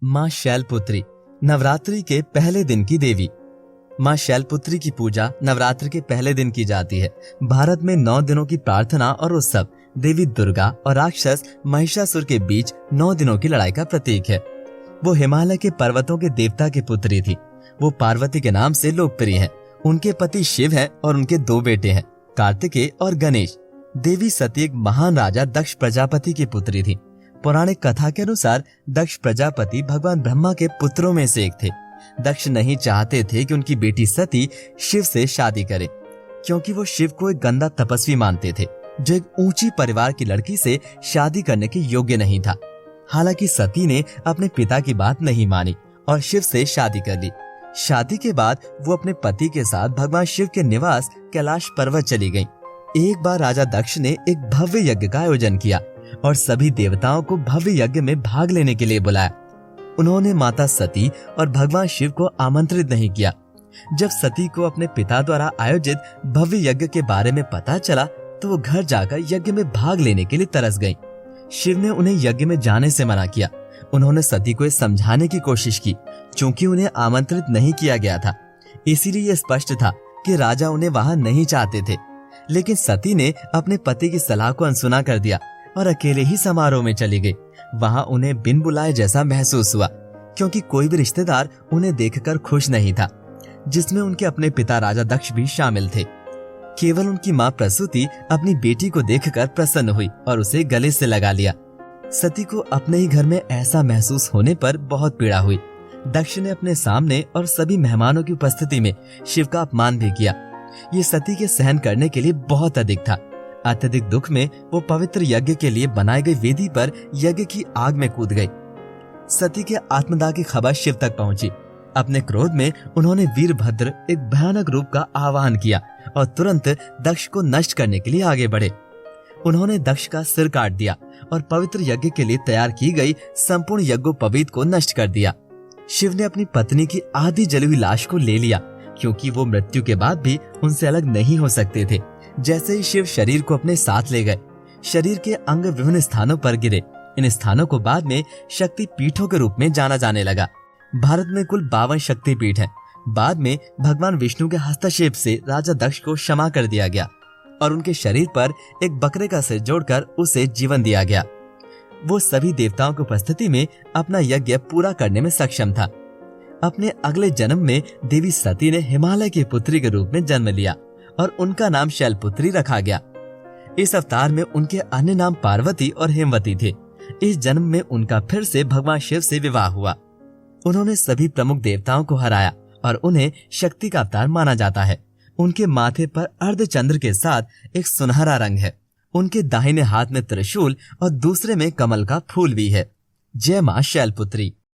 माँ शैलपुत्री, नवरात्रि के पहले दिन की देवी। माँ शैलपुत्री की पूजा नवरात्र के पहले दिन की जाती है। भारत में 9 दिनों की प्रार्थना और उत्सव देवी दुर्गा और राक्षस महिषासुर के बीच 9 दिनों की लड़ाई का प्रतीक है। वो हिमालय के पर्वतों के देवता की पुत्री थी। वो पार्वती के नाम से लोकप्रिय है। उनके पति शिव हैं और उनके 2 बेटे हैं, कार्तिकेय और गणेश। देवी सती एक महान राजा दक्ष प्रजापति की पुत्री थी। पौराणिक कथा के अनुसार दक्ष प्रजापति भगवान ब्रह्मा के पुत्रों में से एक थे। दक्ष नहीं चाहते थे कि उनकी बेटी सती शिव से शादी करे, क्योंकि वो शिव को एक गंदा तपस्वी मानते थे जो एक ऊंची परिवार की लड़की से शादी करने के योग्य नहीं था। हालांकि सती ने अपने पिता की बात नहीं मानी और शिव से शादी कर ली। शादी के बाद वो अपने पति के साथ भगवान शिव के निवास कैलाश पर्वत चली गईं। एक बार राजा दक्ष ने एक भव्य यज्ञ का आयोजन किया और सभी देवताओं को भव्य यज्ञ में भाग लेने के लिए बुलाया। उन्होंने माता सती और भगवान शिव को आमंत्रित नहीं किया। जब सती को अपने पिता द्वारा आयोजित भव्य यज्ञ के बारे में पता चला तो वो घर जाकर यज्ञ में भाग लेने के लिए तरस गईं। शिव ने उन्हें यज्ञ में जाने से मना किया। उन्होंने सती को समझाने की कोशिश की, क्योंकि उन्हें आमंत्रित नहीं किया गया था। इसीलिए ये स्पष्ट था कि राजा उन्हें वहां नहीं चाहते थे। लेकिन सती ने अपने पति की सलाह को अनसुना कर दिया और अकेले ही समारोह में चली गई। वहां उन्हें बिन बुलाए जैसा महसूस हुआ, क्योंकि कोई भी रिश्तेदार उन्हें देखकर खुश नहीं था, जिसमें उनके अपने पिता राजा दक्ष भी शामिल थे। केवल उनकी मां प्रसूति अपनी बेटी को देखकर प्रसन्न हुई और उसे गले से लगा लिया। सती को अपने ही घर में ऐसा महसूस होने पर बहुत पीड़ा हुई। दक्ष ने अपने सामने और सभी मेहमानों की उपस्थिति में शिव का अपमान भी किया। ये सती के सहन करने के लिए बहुत अधिक था। अत्यधिक दुख में वो पवित्र यज्ञ के लिए बनाई गई वेदी पर यज्ञ की आग में कूद गई। सती के आत्मदाह की खबर शिव तक पहुंची। अपने क्रोध में उन्होंने वीरभद्र एक भयानक रूप का आह्वान किया और तुरंत दक्ष को नष्ट करने के लिए आगे बढ़े। उन्होंने दक्ष का सिर काट दिया और पवित्र यज्ञ के लिए तैयार की गई संपूर्ण यज्ञोपवीत को नष्ट कर दिया। शिव ने अपनी पत्नी की आधी जली हुई लाश को ले लिया, क्योंकि वो मृत्यु के बाद भी उनसे अलग नहीं हो सकते थे। जैसे ही शिव शरीर को अपने साथ ले गए, शरीर के अंग विभिन्न स्थानों पर गिरे। इन स्थानों को बाद में शक्ति पीठों के रूप में जाना जाने लगा। भारत में कुल 52 शक्ति पीठ हैं। बाद में भगवान विष्णु के हस्तक्षेप से राजा दक्ष को क्षमा कर दिया गया और उनके शरीर पर एक बकरे का सिर जोड़कर उसे जीवन दिया गया। वो सभी देवताओं की उपस्थिति में अपना यज्ञ पूरा करने में सक्षम था। अपने अगले जन्म में देवी सती ने हिमालय की पुत्री के रूप में जन्म लिया और उनका नाम शैलपुत्री रखा गया। इस अवतार में उनके अन्य नाम पार्वती और हेमवती थे। इस जन्म में उनका फिर से भगवान शिव से विवाह हुआ। उन्होंने सभी प्रमुख देवताओं को हराया और उन्हें शक्ति का अवतार माना जाता है। उनके माथे पर अर्धचंद्र के साथ एक सुनहरा रंग है। उनके दाहिने हाथ में त्रिशूल और दूसरे में कमल का फूल भी है। जय मां शैलपुत्री।